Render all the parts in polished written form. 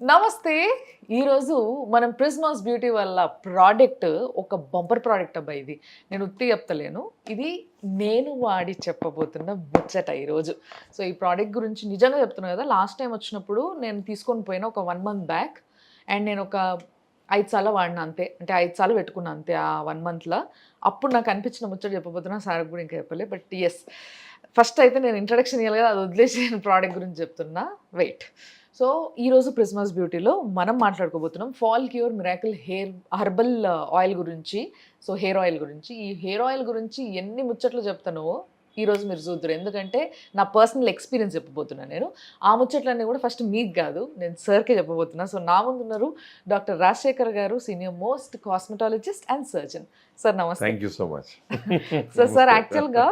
నమస్తే. ఈరోజు మనం ప్రిజ్మాస్ బ్యూటీ వల్ల ప్రోడక్ట్ ఒక బంపర్ ప్రోడక్ట్ అబ్బా. ఇది నేను ఉత్తి చెప్తలేను, ఇది నేను వాడి చెప్పబోతున్న ముచ్చట ఈరోజు. సో ఈ ప్రోడక్ట్ గురించి నిజంగా చెప్తున్నాను కదా, లాస్ట్ టైం వచ్చినప్పుడు నేను తీసుకొని పోయిన ఒక 1 month బ్యాక్, అండ్ నేను ఒక 5 సార్లు వాడిన అంతే, అంటే 5 సార్లు పెట్టుకున్నా అంతే ఆ 1 monthలో. అప్పుడు నాకు అనిపించిన ముచ్చట చెప్పబోతున్నా, సార్ కూడా ఇంకా చెప్పలే. బట్ ఎస్, ఫస్ట్ అయితే నేను ఇంట్రడక్షన్ ఇవ్వాలి కదా, అది వదిలేసి నేను ప్రోడక్ట్ గురించి చెప్తున్నా. వెయిట్. సో ఈరోజు ప్రిజ్మాస్ బ్యూటీలో మనం మాట్లాడుకోబోతున్నాం fall cure miracle herbal oil గురించి. సో హెయిర్ ఆయిల్ గురించి, ఈ హెయిర్ ఆయిల్ గురించి ఎన్ని ముచ్చట్లు చెప్తానో ఈరోజు మీరు చూద్దరు, ఎందుకంటే నా పర్సనల్ ఎక్స్పీరియన్స్ చెప్పబోతున్నాను నేను. ఆ ముచ్చట్లన్నీ కూడా ఫస్ట్ మీకు కాదు, నేను సార్కే చెప్పబోతున్నా. సో నా ముందు ఉన్నారు doctor Rajasekhar garu, senior most cosmetologist and surgeon. Sir నమస్తే. Thank you so much. So sir, యాక్చువల్గా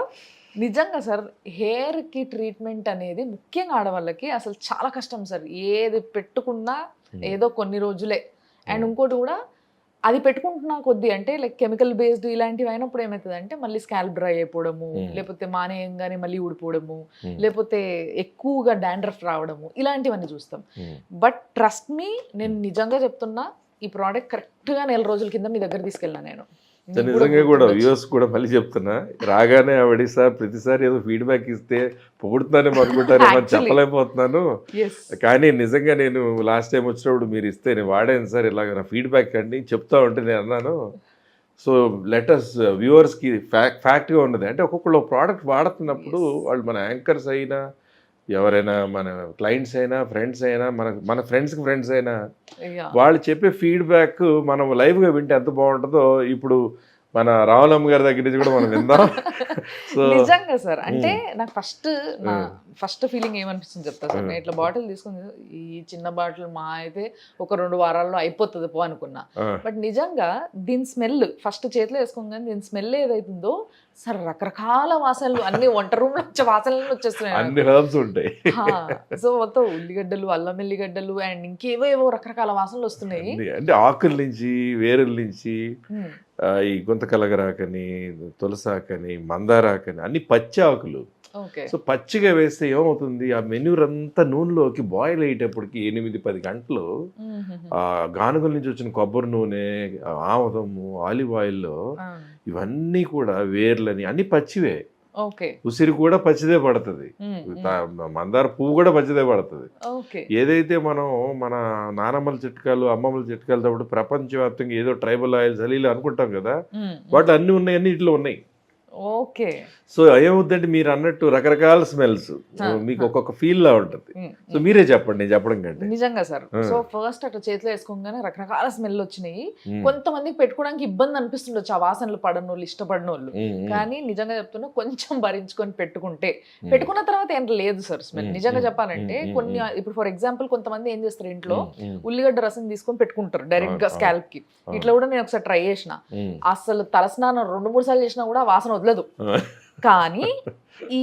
నిజంగా సార్, హెయిర్కి ట్రీట్మెంట్ అనేది ముఖ్యంగా ఆడవాళ్ళకి అసలు చాలా కష్టం సార్. ఏది పెట్టుకున్నా ఏదో కొన్ని రోజులే, అండ్ ఇంకోటి కూడా అది పెట్టుకుంటున్నా కొద్దీ, అంటే లైక్ కెమికల్ బేస్డ్ ఇలాంటివి అయినప్పుడు ఏమవుతుంది అంటే మళ్ళీ స్కాల్ప్ డ్రై అయిపోవడము, లేకపోతే మానేయంగానే మళ్ళీ ఊడిపోవడము, లేకపోతే ఎక్కువగా డాండ్రఫ్ రావడము, ఇలాంటివన్నీ చూస్తాం. బట్ ట్రస్ట్ మీ, నేను నిజంగా చెప్తున్నా, ఈ ప్రోడక్ట్ కరెక్ట్గా 4 రోజుల కింద మీ దగ్గర తీసుకెళ్ళినా నేను. నిజంగా కూడా వ్యూవర్స్ కూడా మళ్ళీ చెప్తున్నా, రాగానే ఆవిడ సార్ ప్రతిసారి ఏదో ఫీడ్బ్యాక్ ఇస్తే పొగుడుతున్నానే అనుకుంటారేమో చెప్పలేకపోతున్నాను. కానీ నిజంగా నేను లాస్ట్ టైం వచ్చినప్పుడు మీరు ఇస్తే నేను వాడాను సార్, ఇలాగ నా ఫీడ్బ్యాక్ అండి చెప్తా ఉంటే నేను అన్నాను. సో లెటర్స్ వ్యూవర్స్కి ఫ్యాక్ట్గా ఉన్నది అంటే, ఒక్కొక్కళ్ళు ప్రోడక్ట్ వాడుతున్నప్పుడు వాళ్ళు మన యాంకర్స్ అయినా, ఎవరైనా మన క్లయింట్స్ అయినా, ఫ్రెండ్స్ అయినా, మన ఫ్రెండ్స్కి ఫ్రెండ్స్ అయినా, వాళ్ళు చెప్పే ఫీడ్బ్యాక్ మనం లైవ్గా వింటే ఎంత బాగుంటుందో. ఇప్పుడు మన రావులమ్మ గారి దగ్గర నుంచి కూడా మనం విందాం. సో నిజంగా సార్, అంటే నాకు ఫస్ట్ ఫీలింగ్ ఏమనిపిస్తుంది చెప్తా సార్. నేను ఇట్లా బాటిల్ తీసుకుని, ఈ చిన్న బాటిల్ మా అయితే ఒక 2 వారాల్లో అయిపోతుంది పో అనుకున్నా. బట్ నిజంగా దీని స్మెల్ ఫస్ట్ చేతిలో వేసుకోగానే దీని స్మెల్ ఏదైతుందో సార్, రకరకాల వాసనలు, అన్ని వంట రూమ్ లో వచ్చే వాసనలు వచ్చేస్తున్నాయి, అన్ని హెర్బ్స్ ఉంటాయి. సో మొత్తం ఉల్లిగడ్డలు, అల్లం ఎల్లిగడ్డలు, అండ్ ఇంకేవో రకరకాల వాసనలు వస్తున్నాయి. అంటే ఆకుల నుంచి, వేరుల నుంచి, ఈ గుంతకలగరాకని, తులసాకని, మందారాకని, అన్ని పచ్చి ఆకులు. సో పచ్చిగా వేస్తే ఏమవుతుంది, ఆ మెన్యూర్ అంతా నూనెలోకి బాయిల్ అయ్యేటప్పటికి 8-10 గంటలు ఆ గానుగల నుంచి వచ్చిన కొబ్బరి నూనె, ఆముదము, ఆలివ్ ఆయిల్లో ఇవన్నీ కూడా వేర్లని అన్ని పచ్చివే. ఉసిరి కూడా పచ్చిదే పడుతుంది, మందార పువ్వు కూడా పచ్చిదే పడుతుంది. ఏదైతే మనం మన నానమ్మల చిట్కాలు, అమ్మమ్మల చిట్కాలతో ప్రపంచవ్యాప్తంగా ఏదో ట్రైబల్ ఆయిల్స్ అలీలు అనుకుంటాం కదా, వాటి అన్ని ఉన్నాయి, అన్ని ఇట్లా ఉన్నాయి. ఓకే. సో ఏమవుద్దంటే మీరు అన్నట్టు రకరకాల స్మెల్స్ మీకు ఒక్కొక్క ఫీల్ లా ఉంటుంది. సో మీరే చెప్పండి, నేను చెప్పడం కంటే. నిజంగా సార్, సో ఫస్ట్ అట్లా చేతిలో వేసుకోగానే రకరకాల స్మెల్ వచ్చినాయి. కొంతమందికి పెట్టుకోవడానికి ఇబ్బంది అనిపిస్తుండొచ్చు, ఆ వాసనలు పడని వాళ్ళు, ఇష్టపడిన వాళ్ళు. కానీ నిజంగా చెప్తున్నా, కొంచెం భరించుకొని పెట్టుకున్న తర్వాత ఏం లేదు సార్ స్మెల్. నిజంగా చెప్పాలంటే కొన్ని, ఇప్పుడు ఫర్ ఎగ్జాంపుల్ కొంతమంది ఏం చేస్తారు, ఇంట్లో ఉల్లిగడ్డ రసం తీసుకొని పెట్టుకుంటారు డైరెక్ట్ గా స్కాల్ప్ కి. ఇట్లా కూడా నేను ఒకసారి ట్రై చేసిన, అసలు తలస్నానం 2-3 సార్లు చేసినా కూడా వాసన వదలదు. కానీ ఈ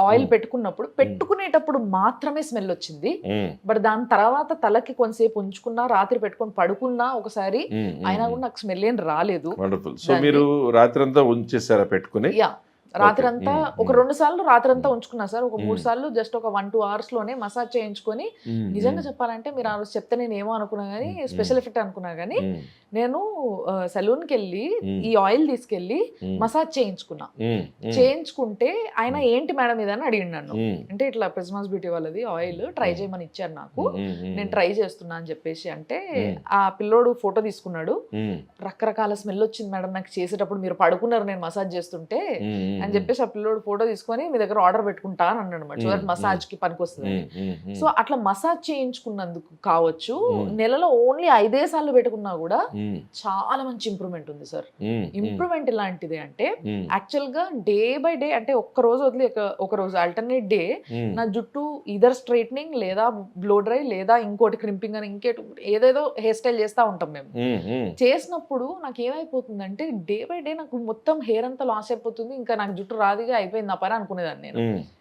ఆయిల్ పెట్టుకునేటప్పుడు మాత్రమే స్మెల్ వచ్చింది. బట్ దాని తర్వాత తలకి కొంతసేపు ఉంచుకున్నా, రాత్రి పెట్టుకొని పడుకున్నా ఒకసారి, అయినా కూడా నాకు స్మెల్ ఏం రాలేదు. సో మీరు రాత్రి అంతా ఉంచేసారా పెట్టుకుని? రాత్రి అంతా ఒక 2 సార్లు రాత్రి అంతా ఉంచుకున్నా సార్. ఒక 3 సార్లు జస్ట్ ఒక 1-2 hours లోనే మసాజ్ చేయించుకొని, నిజంగా చెప్పాలంటే మీరు ఆ రోజు చెప్తే నేను ఏమో అనుకున్నా కానీ, స్పెషల్ ఎఫెక్ట్ అనుకున్నా కానీ, నేను సలూన్కి వెళ్ళి ఈ ఆయిల్ తీసుకెళ్ళి మసాజ్ చేయించుకుంటే ఆయన ఏంటి మేడం ఇదని అడిగిండు నన్ను. అంటే ఇట్లా ప్రిజ్మాస్ బ్యూటీ వాళ్ళది ఆయిల్ ట్రై చేయమని ఇచ్చారు నాకు, నేను ట్రై చేస్తున్నా అని చెప్పేసి అంటే, ఆ పిల్లోడు ఫోటో తీసుకున్నాడు. రకరకాల స్మెల్ వచ్చింది మేడం నాకు చేసేటప్పుడు, మీరు పడుకున్నారు నేను మసాజ్ చేస్తుంటే అని చెప్పేసి ఆ పిల్లోడు ఫోటో తీసుకొని మీ దగ్గర ఆర్డర్ పెట్టుకుంటా అని అన్నాడు అనమాట. సో దట్ మసాజ్ కి పనికి వస్తుంది. సో అట్లా మసాజ్ చేయించుకున్నందుకు కావచ్చు, నెలలో ఓన్లీ 5 సార్లు పెట్టుకున్నా కూడా చాలా మంచి ఇంప్రూవ్మెంట్ ఉంది సార్. ఇంప్రూవ్మెంట్ ఇలాంటిది అంటే, యాక్చువల్ గా డే బై డే, అంటే ఒక్క రోజు వదిలి ఒక రోజు ఆల్టర్నేట్ డే నా జుట్టు ఇదర్ స్ట్రైట్నింగ్, లేదా బ్లో డ్రై, లేదా ఇంకోటి క్రింపింగ్ అని, ఏదేదో హెయిర్ స్టైల్ చేస్తా ఉంటాం మేము. చేసినప్పుడు నాకు ఏమైపోతుందంటే, డే బై డే నాకు మొత్తం హెయిర్ అంతా లాస్ అయిపోతుంది. ఇంకా నాకు జుట్టు రాదిగా అయిపోయింది నా పని అనుకునేదాన్ని నేను.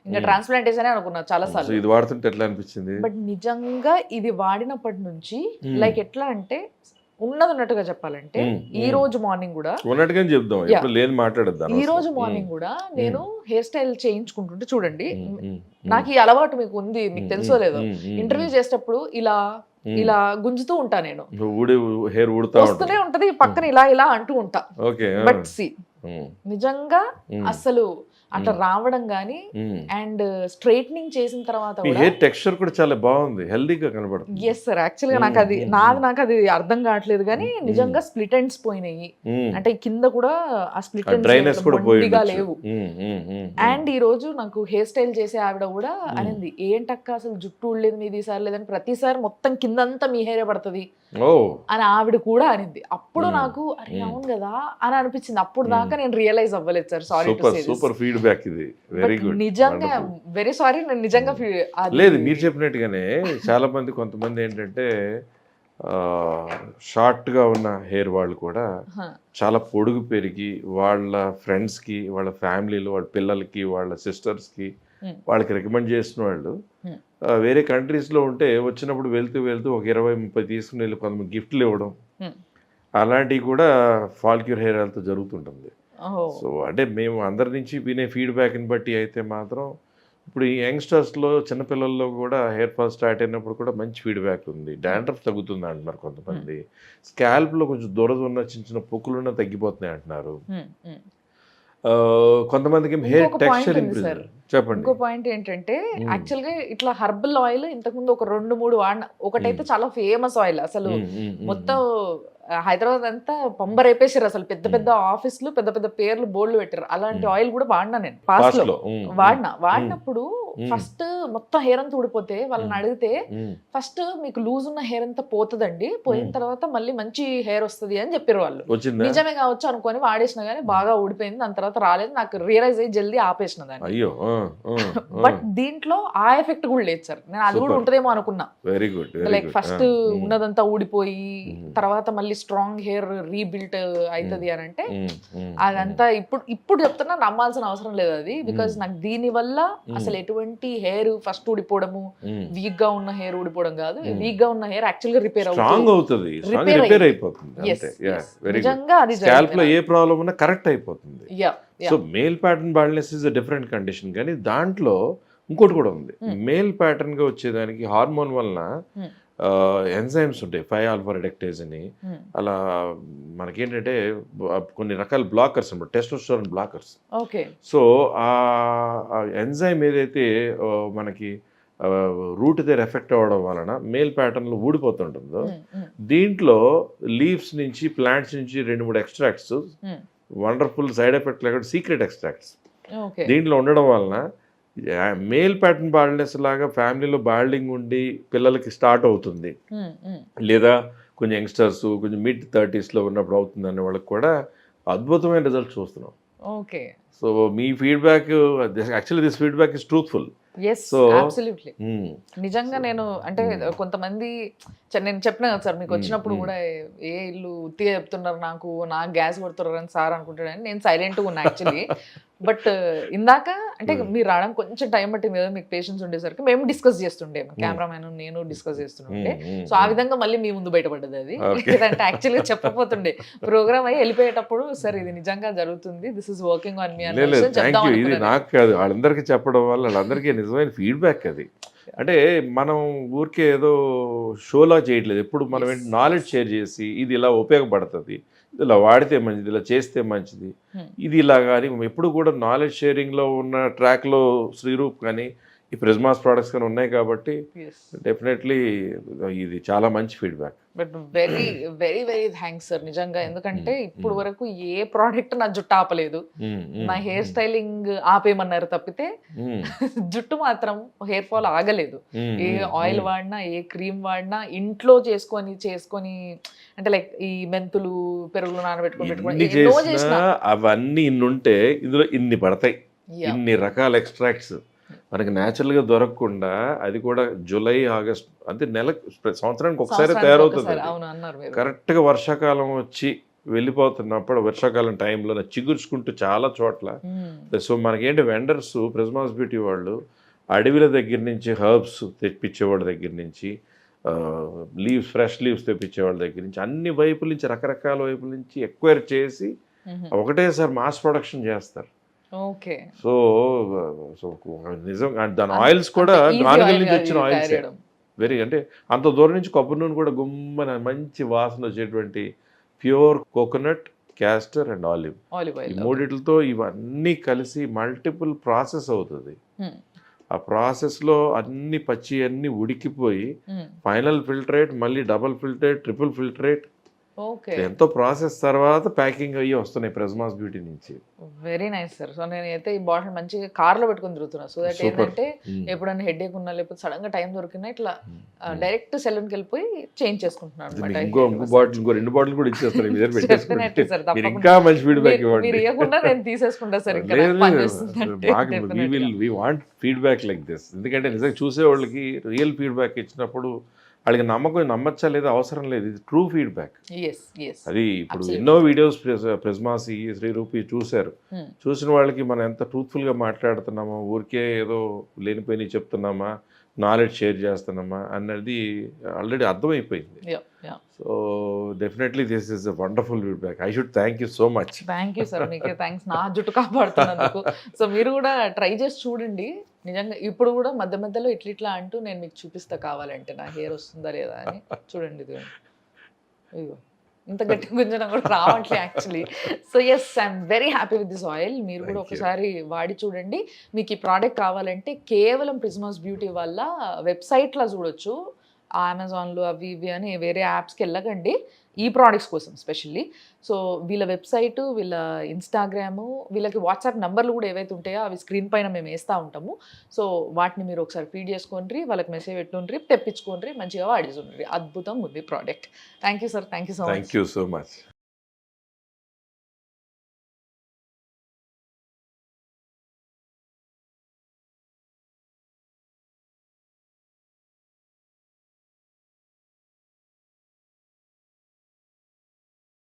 ఇంకా ట్రాన్స్ప్లాంటేషన్ అనుకున్నా చాలా సార్లు. ఇది వాడుతుంటే ఎట్లా అనిపించింది? బట్ నిజంగా ఇది వాడినప్పటి నుంచి లైక్ ఎట్లా అంటే, ఉన్నది ఉన్నట్టుగా చెప్పాలంటే ఈ రోజు మార్నింగ్ కూడా ఉన్నట్టుగానే చెప్దాం, ఎప్పుడు లేని మాట్లాడద్దాం. ఈ రోజు మార్నింగ్ కూడా నేను హెయిర్ స్టైల్ చేయించుకుంటుంటే చూడండి, నాకు ఈ అలవాటు మీకు ఉంది, మీకు తెలుసో లేదో, ఇంటర్వ్యూ చేసేటప్పుడు ఇలా ఇలా గుంజుతూ ఉంటా నేను, హెయిర్ వస్తూనే ఉంటది పక్కన ఇలా ఇలా అంటూ ఉంటా. బట్ సి నిజంగా అసలు అట్లా రావడం గానీ అండ్ స్ట్రైట్నింగ్ చేసిన తర్వాత హెయిర్ టెక్స్చర్ కూడా చాలా బాగుంది, హెల్దీగా కనబడుతుంది. ఎస్ సార్, యాక్చువల్గా నాకు అది అర్థం కావట్లేదు కానీ నిజంగా స్ప్లిట్ ఎండ్స్ పోయినాయి, అంటే కింద కూడా ఆ స్ప్లిట్ ఎండ్స్ మొండిగా లేవు. అండ్ ఈ రోజు నాకు హెయిర్ స్టైల్ చేసే ఆవిడ కూడా అనింది, ఏంటక్క అసలు జుట్టు ఊడలేదు మీది ఈసారి లేదని, ప్రతిసారి మొత్తం కిందంతా మీ హెయిరే పడుతుంది అని ఆవిడ కూడా అనింది. అప్పుడు నాకు అరే అవును కదా అని అనిపించింది. అప్పుడు దాకా నేను రియలైజ్ అవ్వలేదు sir, sorry to say. Super feedback ఇది, వెరీ గుడ్. నిజంగా వెరీ సారీ, నేను నిజంగా లేదు మీరు చెప్పినట్టుగానే చాలా మంది కొంతమంది ఏంటంటే షార్ట్ గా ఉన్న హెయిర్ వాళ్ళు కూడా చాలా పొడుగు పెరిగి వాళ్ళ ఫ్రెండ్స్ కి, వాళ్ళ ఫ్యామిలీలో, వాళ్ళ పిల్లలకి, వాళ్ళ సిస్టర్స్ కి వాళ్ళకి రికమెండ్ చేసిన వాళ్ళు వేరే కంట్రీస్ లో ఉంటే వచ్చినప్పుడు వెళ్తూ వెళ్తూ ఒక 20-30 తీసుకుని వెళ్ళి కొంతమంది గిఫ్ట్లు ఇవ్వడం, అలాంటివి కూడా ఫాల్క్యూర్ హెయిర్ ఆయిల్తో జరుగుతుంటుంది. సో అంటే మేము అందరి నుంచి వినే ఫీడ్బ్యాక్ని బట్టి అయితే మాత్రం ఇప్పుడు ఈ యంగ్స్టర్స్లో, చిన్నపిల్లల్లో కూడా హెయిర్ ఫాల్ స్టార్ట్ అయినప్పుడు కూడా మంచి ఫీడ్బ్యాక్ ఉంది. డాండ్రఫ్ తగ్గుతుంది అంటున్నారు కొంతమంది, స్కాల్ప్లో కొంచెం దురద ఉన్న చిన్న చిన్న పొక్కులున్న తగ్గిపోతున్నాయి అంటున్నారు. కొంతమందికి హెయిర్ టెక్స్చర్ ఇంప్రూవ్. చెప్పండి. ఇంకో పాయింట్ ఏంటంటే యాక్చువల్ గా ఇట్లా హర్బల్ ఆయిల్ ఇంతకుముందు ఒక 2-3 వాడిన. ఒకటైతే చాలా ఫేమస్ ఆయిల్, అసలు మొత్తం హైదరాబాద్ అంతా పంబరేపేసారు, అసలు పెద్ద పెద్ద ఆఫీసులు పెద్ద పెద్ద పేర్లు బోర్డులు పెట్టారు. అలాంటి ఆయిల్ కూడా వాడినా నేను పాస్ట్ లో. వాడినప్పుడు ఫస్ట్ మొత్తం హెయిర్ అంతా ఊడిపోతే వాళ్ళని అడిగితే ఫస్ట్ మీకు లూజ్ ఉన్న హెయిర్ అంతా పోతుందండి, పోయిన తర్వాత మళ్ళీ మంచి హెయిర్ వస్తుంది అని చెప్పారు వాళ్ళు. నిజమే కావచ్చు అనుకొని వాడేసిన కానీ బాగా ఊడిపోయింది, దాని తర్వాత రాలేదు. నాకు రియలైజ్ అయ్యి జల్దీ ఆపేసిన దాన్ని. బట్ దీంట్లో ఆ ఎఫెక్ట్ కూడా లేదు సార్, నేను అది కూడా ఉంటదేమో అనుకున్నా. Very good. లైక్ ఫస్ట్ ఉన్నదంతా ఊడిపోయి తర్వాత మళ్ళీ స్ట్రాంగ్ హెయిర్ రీబిల్ట్ అవుతుంది అని అంటే అదంతా ఇప్పుడు చెప్తున్నా, నమ్మాల్సిన అవసరం లేదు అది. బికాస్ నాకు దీని వల్ల అసలు ఎటువంటి హెయిర్ ఫస్ట్ ఊడిపోవడము, వీక్ గా ఉన్న హెయిర్ ఊడిపోవడం కాదు, వీక్ గా ఉన్న హెయిర్ యాక్చువల్ గా రిపేర్ అవుతుంది, రిపేర్ అయిపోతుంది. నిజంగా అది స్కాల్ప్ లో ఏ ప్రాబ్లం ఉన్నా కరెక్ట్ అయిపోతుంది. So male pattern baldness is a different condition, కానీ దాంట్లో ఇంకోటి కూడా ఉంది. మేల్ ప్యాటర్న్ గా వచ్చేదానికి హార్మోన్ వలన ఎంజైమ్స్ ఉంటాయి, 5-ఆల్ఫా రెడక్టేజ్ అని. అలా మనకేంటంటే కొన్ని రకాల బ్లాకర్స్ అనమాట, టెస్టోస్టెరాన్ బ్లాకర్స్. సో ఆ ఎంజైమ్ ఏదైతే మనకి రూట్ దగ్గర ఎఫెక్ట్ అవ్వడం వలన మేల్ ప్యాటర్న్లో ఊడిపోతుంటుందో, దీంట్లో లీవ్స్ నుంచి, ప్లాంట్స్ నుంచి 2-3 ఎక్స్ట్రాక్ట్స్, వండర్ఫుల్ సైడ్ ఎఫెక్ట్ లేకుండా సీక్రెట్ ఎక్స్ట్రాక్ట్స్ దీంట్లో ఉండడం వలన మేల్ ప్యాటర్న్ బాల్డ్నెస్ లాగా ఫ్యామిలీలో బాల్డింగ్ ఉండి పిల్లలకి స్టార్ట్ అవుతుంది, లేదా కొంచెం యంగ్స్టర్స్ కొంచెం mid-30s ఉన్నప్పుడు అవుతుంది అనే వాళ్ళకి కూడా అద్భుతమైన రిజల్ట్ చూస్తున్నాం. Okay. So me feedback, actually this feedback is truthful. So నిజంగా నేను అంటే కొంతమంది నేను చెప్పినా కదా సార్ మీకు వచ్చినప్పుడు కూడా, ఏ ఇల్లు ఉత్తిగా చెప్తున్నారు, నాకు గ్యాస్ కొడుతున్నారు అని సార్ అనుకుంటాడని నేను సైలెంట్గా ఉన్నా యాక్చువల్లీ. బట్ ఇందాక అంటే మీరు రావడం కొంచెం టైం పట్టింది కదా, మీకు పేషెన్స్ ఉండేసరికి మేము డిస్కస్ చేస్తుండే, కెమెరామెన్ నేను డిస్కస్ చేస్తుండే. సో ఆ విధంగా మళ్ళీ మీ ముందు బయటపడ్డది అది. లేదంటే యాక్చువల్గా చెప్పపోతుండే ప్రోగ్రామ్ అయ్యి వెళ్ళిపోయేటప్పుడు, సార్ ఇది నిజంగా జరుగుతుంది, this is working on me అని చెప్తాం. ఇది నాకు కాదు, వాళ్ళందరికీ చెప్పడం వల్ల వాళ్ళందరికీ నిజమైన ఫీడ్బ్యాక్ అది. అంటే మనం ఊరికే ఏదో షోలా చేయట్లేదు, ఎప్పుడు మనం నాలెడ్జ్ షేర్ చేసి ఇది ఇలా ఉపయోగపడుతుంది, ఇలా వాడితే మంచిది, ఇలా చేస్తే మంచిది, ఇది ఇలా. కానీ ఎప్పుడు కూడా నాలెడ్జ్ షేరింగ్లో ఉన్న ట్రాక్లో శ్రీరూప్ కానీ ఈ ప్రిజ్మాస్ ప్రోడక్ట్స్ కానీ ఉన్నాయి కాబట్టి డెఫినెట్లీ ఇది చాలా మంచి feedback. But very very very thanks sir నిజంగా, ఎందుకంటే ఇప్పుడు వరకు ఏ ప్రోడక్ట్ నా జుట్టు ఆపలేదు. నా హెయిర్ స్టైలింగ్ ఆపేయమన్నారు తప్పితే జుట్టు మాత్రం హెయిర్ ఫాల్ ఆగలేదు. ఏ ఆయిల్ వాడినా, ఏ క్రీమ్ వాడినా, ఇంట్లో చేసుకొని అంటే లైక్ ఈ మెంతులు పెరుగులు నానబెట్టుకొని అవన్నీ ఇన్ని ఉంటే ఇందులో ఇన్ని పడతాయి, ఇన్ని రకాల ఎక్స్ట్రాక్ట్స్ మనకి న్యాచురల్గా దొరకకుండా, అది కూడా జూలై, ఆగస్ట్ అంటే సంవత్సరానికి ఒకసారి తయారవుతుంది. కరెక్ట్గా వర్షాకాలం వచ్చి వెళ్ళిపోతున్నప్పుడు, వర్షాకాలం టైంలో చిగుర్చుకుంటూ చాలా చోట్ల. సో మనకేంటి వెండర్స్, ప్రిజ్మాస్ బ్యూటీ వాళ్ళు అడవిల దగ్గర నుంచి హర్బ్స్ తెప్పించేవాడి దగ్గర నుంచి లీవ్స్, ఫ్రెష్ లీవ్స్ తెప్పించే వాళ్ళ దగ్గర నుంచి అన్ని వైపుల నుంచి, రకరకాల వైపుల నుంచి ఎక్వైర్ చేసి ఒకటేసారి మాస్ ప్రొడక్షన్ చేస్తారు. ఓకే. సో సో నిజం దాని ఆయిల్స్ కూడా గానుగల నుంచి వచ్చిన ఆయిల్స్ వెరీ, అంటే అంత దూరం నుంచి కొబ్బరి నూనె కూడా గుమ్మన మంచి వాసన వచ్చేటువంటి pure coconut, castor and olive, ఈ మూడిటితో ఇవన్నీ కలిసి మల్టిపుల్ ప్రాసెస్ అవుతుంది. ఆ ప్రాసెస్లో అన్ని పచ్చి అన్ని ఉడికిపోయి ఫైనల్ ఫిల్టరేట్, మళ్ళీ డబుల్ ఫిల్టరేట్, ట్రిపుల్ ఫిల్టరేట్, ఎంతో ప్రాసెస్ తర్వాత ప్యాకింగ్ అయ్యి వస్తున్నాయి ప్రెస్మాస్ బ్యూటీ నుంచి. Very nice sir. సో నేను అయితే ఈ బాటిల్ మంచిగా కార్లో పెట్టుకుని తిరుగుతున్నా. సో దట్ ఏంటంటే ఎప్పుడైనా హెడేక్ ఉన్నా లేకపోతే సడన్ గా టైం దొరికినా ఇట్లా డైరెక్ట్ సెలూన్కి వెళ్ళిపోయి చేంజ్ చేసుకుంటున్నాను. ఇంకో బాటిల్, ఇంకో 2 బాటిల్ కూడా ఇచ్చేస్తారు. ఇంకా మంచి ఫీడ్బ్యాక్ ఇవ్వండి. మీరు ఇవ్వకుండా నేను తీసేసుకుంటా sir. We want feedback like this. ఎందుకంటే నిజంగా చూసే వాళ్ళకి రియల్ ఫీడ్బ్యాక్ ఇచ్చినప్పుడు వాళ్ళకి నమ్మచ్చా లేదా అవసరం లేదు. ఇది ట్రూ ఫీడ్బ్యాక్. అది ఇప్పుడు ఎన్నో వీడియోస్ ప్రెస్మాస్ శ్రీ రూపి చూశారు. చూసిన వాళ్ళకి మనం ఎంత ట్రూత్ఫుల్గా మాట్లాడుతున్నామా, ఊరికే ఏదో లేనిపోయినవి చెప్తున్నామా, నాలెడ్జ్ షేర్ చేస్తున్నామా అన్నది ఆల్రెడీ అర్థమైపోయింది. So definitely this is a wonderful feedback. I should thank you so much. Thank you sir. మీకే థ్యాంక్స్ నా జుట్టు కాపాడుతున్నందుకు. సో మీరు కూడా ట్రై చేసి చూడండి. నిజంగా ఇప్పుడు కూడా మధ్య మధ్యలో ఇట్లా అంటూ నేను మీకు చూపిస్తా కావాలంటే నా హెయిర్ వస్తుందా లేదా అని. చూడండి ఇది, ఇదిగో ఇంత గట్టి గుంజడం కూడా రావట్లే actually. So yes, I'm very happy with this oil. మీరు కూడా ఒకసారి వాడి చూడండి. మీకు ఈ ప్రోడక్ట్ కావాలంటే కేవలం ప్రిజ్మాస్ బ్యూటీ వల్ల వెబ్సైట్లో చూడొచ్చు. అమెజాన్లో అవి ఇవి అని వేరే యాప్స్కి వెళ్ళకండి ఈ ప్రోడక్ట్స్ కోసం స్పెషల్లీ. సో వీళ్ళ వెబ్సైటు, వీళ్ళ ఇన్స్టాగ్రాము, వీళ్ళకి వాట్సాప్ నెంబర్లు కూడా ఏవైతే ఉంటాయో అవి స్క్రీన్ పైన మేము వేస్తూ ఉంటాము. సో వాటిని మీరు ఒకసారి ఫీడ్ చేసుకోండి, వాళ్ళకి మెసేజ్ పెట్టుండ్రి, తెప్పించుకోండి, మంచిగా వాడేసుండ్రి. అద్భుతం ఉంది product. Thank you sir. Thank you so much.